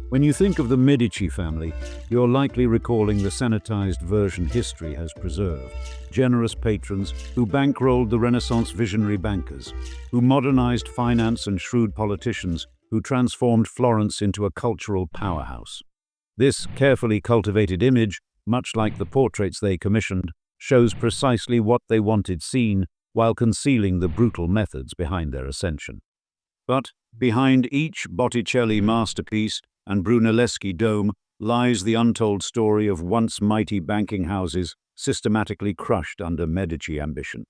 When you think of the Medici family, you're likely recalling the sanitized version history has preserved. Generous patrons who bankrolled the Renaissance visionary bankers, who modernized finance, and shrewd politicians who transformed Florence into a cultural powerhouse. This carefully cultivated image, much like the portraits they commissioned, shows precisely what they wanted seen while concealing the brutal methods behind their ascension. But behind each Botticelli masterpiece and Brunelleschi dome lies the untold story of once mighty banking houses systematically crushed under Medici ambition.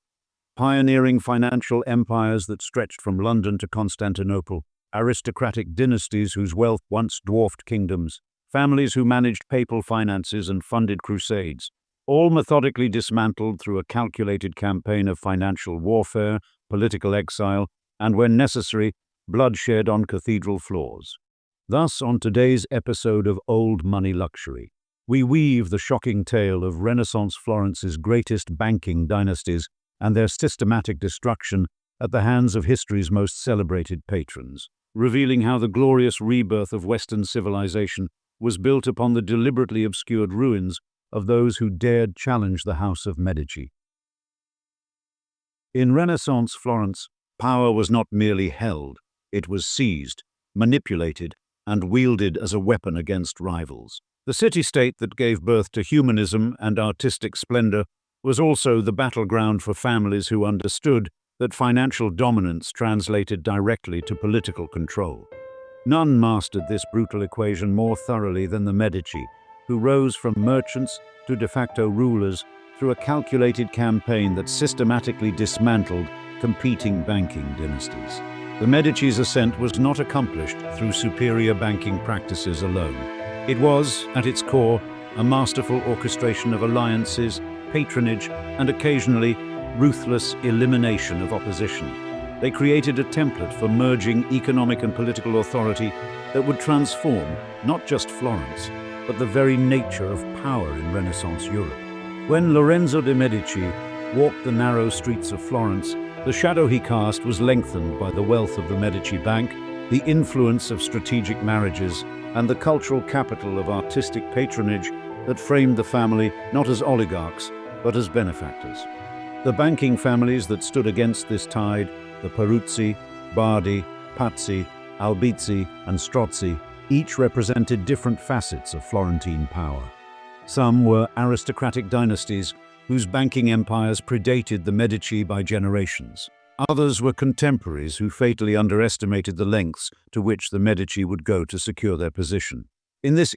Pioneering financial empires that stretched from London to Constantinople, aristocratic dynasties whose wealth once dwarfed kingdoms, families who managed papal finances and funded crusades, all methodically dismantled through a calculated campaign of financial warfare, political exile, and, when necessary, bloodshed on cathedral floors. Thus, on today's episode of Old Money Luxury, we weave the shocking tale of Renaissance Florence's greatest banking dynasties and their systematic destruction at the hands of history's most celebrated patrons, revealing how the glorious rebirth of Western civilization was built upon the deliberately obscured ruins of those who dared challenge the House of Medici. In Renaissance Florence, power was not merely held, it was seized, manipulated, and wielded as a weapon against rivals. The city-state that gave birth to humanism and artistic splendor was also the battleground for families who understood that financial dominance translated directly to political control. None mastered this brutal equation more thoroughly than the Medici, who rose from merchants to de facto rulers through a calculated campaign that systematically dismantled competing banking dynasties. The Medici's ascent was not accomplished through superior banking practices alone. It was, at its core, a masterful orchestration of alliances, patronage, and occasionally ruthless elimination of opposition. They created a template for merging economic and political authority that would transform not just Florence, but the very nature of power in Renaissance Europe. When Lorenzo de' Medici walked the narrow streets of Florence, the shadow he cast was lengthened by the wealth of the Medici Bank, the influence of strategic marriages, and the cultural capital of artistic patronage that framed the family not as oligarchs, but as benefactors. The banking families that stood against this tide, the Peruzzi, Bardi, Pazzi, Albizzi, and Strozzi, each represented different facets of Florentine power. Some were aristocratic dynasties whose banking empires predated the Medici by generations. Others were contemporaries who fatally underestimated the lengths to which the Medici would go to secure their position. In this